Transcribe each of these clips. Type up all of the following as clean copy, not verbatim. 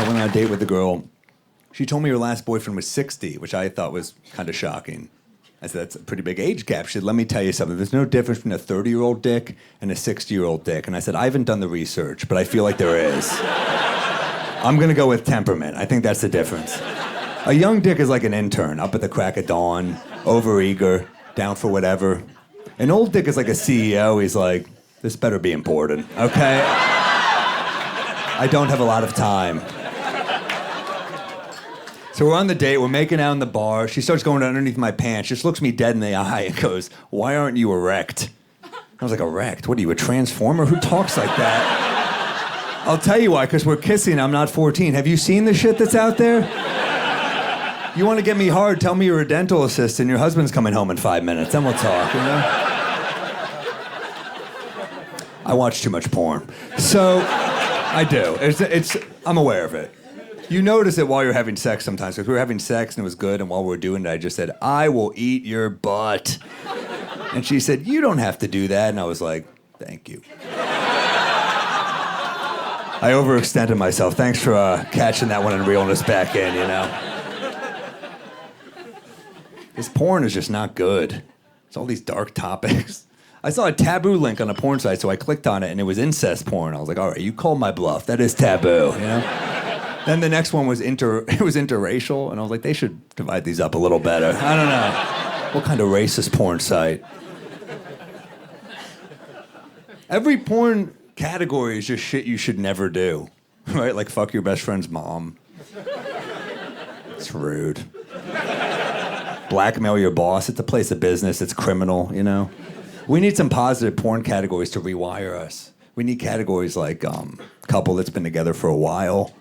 I went on a date with a girl. She told me her last boyfriend was 60, which I thought was kind of shocking. I said, that's a pretty big age gap. She said, let me tell you something. There's no difference between a 30-year-old dick and a 60-year-old dick. And I said, I haven't done the research, but I feel like there is. I'm going to go with temperament. I think that's the difference. A young dick is like an intern, up at the crack of dawn, overeager, down for whatever. An old dick is like a CEO. He's like, this better be important, okay? I don't have a lot of time. So we're on the date, we're making out in the bar. She starts going underneath my pants, just looks me dead in the eye and goes, why aren't you erect? I was like, erect? What are you, a transformer? Who talks like that? I'll tell you why, because we're kissing, I'm not 14. Have you seen the shit that's out there? You want to get me hard, tell me you're a dental assistant, your husband's coming home in 5 minutes, then we'll talk, you know? I watch too much porn. So, I do. I'm aware of it. You notice it while you're having sex sometimes. Because we were having sex and it was good, and while we were doing it, I just said, I will eat your butt. And she said, you don't have to do that. And I was like, thank you. I overextended myself. Thanks for catching that one and reeling us back in, you know? This porn is just not good. It's all these dark topics. I saw a taboo link on a porn site, so I clicked on it, and it was incest porn. I was like, all right, you called my bluff. That is taboo, you know? Then the next one was interracial, and I was like, they should divide these up a little better. I don't know. What kind of racist porn site? Every porn category is just shit you should never do, right? Like fuck your best friend's mom. It's rude. Blackmail your boss. It's a place of business. It's criminal, you know? We need some positive porn categories to rewire us. We need categories like couple that's been together for a while.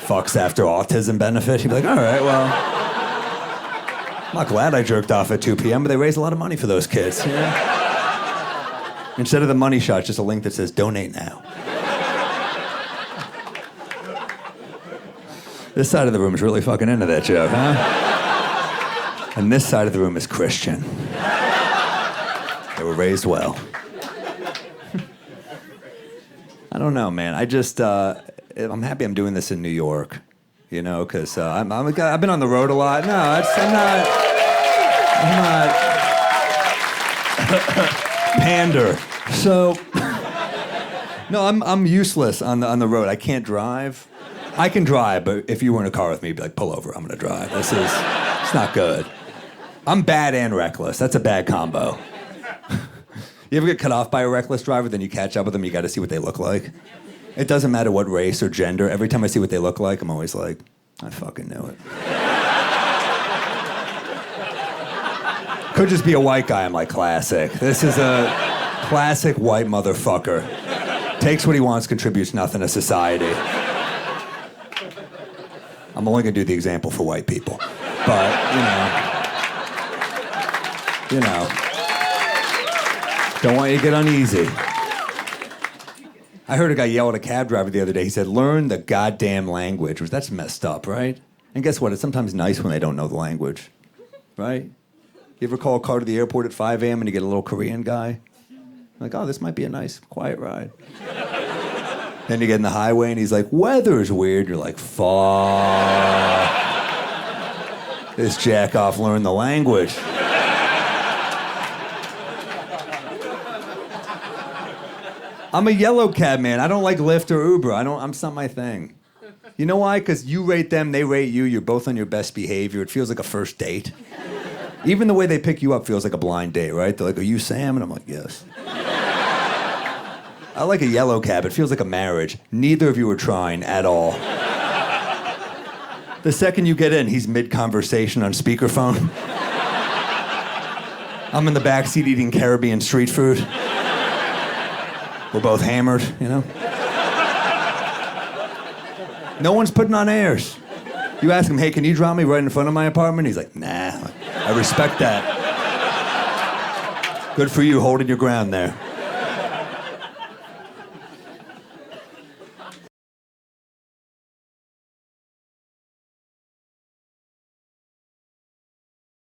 Fucks after autism benefit. You'd be like, all right, well, I'm not glad I jerked off at 2 p.m., but they raise a lot of money for those kids. You know? Instead of the money shot, just a link that says, donate now. This side of the room is really fucking into that joke, huh? And this side of the room is Christian. They were raised well. I don't know, man. I'm happy I'm doing this in New York, you know, because I've been on the road a lot. No, I'm not pander. So, no, I'm useless on the road. I can't drive. I can drive, but if you were in a car with me, you'd be like, pull over, I'm gonna drive. It's not good. I'm bad and reckless. That's a bad combo. You ever get cut off by a reckless driver, then you catch up with them, you gotta see what they look like? It doesn't matter what race or gender. Every time I see what they look like, I'm always like, I fucking knew it. Could just be a white guy. I'm like, classic. This is a classic white motherfucker. Takes what he wants, contributes nothing to society. I'm only gonna do the example for white people. But, you know. Don't want you to get uneasy. I heard a guy yell at a cab driver the other day. He said, learn the goddamn language. That's messed up, right? And guess what? It's sometimes nice when they don't know the language, right? You ever call a car to the airport at 5 a.m. and you get a little Korean guy? Like, oh, this might be a nice, quiet ride. Then you get in the highway and he's like, weather's weird. You're like, fuck. This jack-off learned the language. I'm a yellow cab man. I don't like Lyft or Uber. It's not my thing. You know why? Because you rate them, they rate you. You're both on your best behavior. It feels like a first date. Even the way they pick you up feels like a blind date, right? They're like, are you Sam? And I'm like, yes. I like a yellow cab. It feels like a marriage. Neither of you are trying at all. The second you get in, he's mid-conversation on speakerphone. I'm in the backseat eating Caribbean street food. We're both hammered, you know? No one's putting on airs. You ask him, hey, can you drop me right in front of my apartment? He's like, nah, I respect that. Good for you holding your ground there.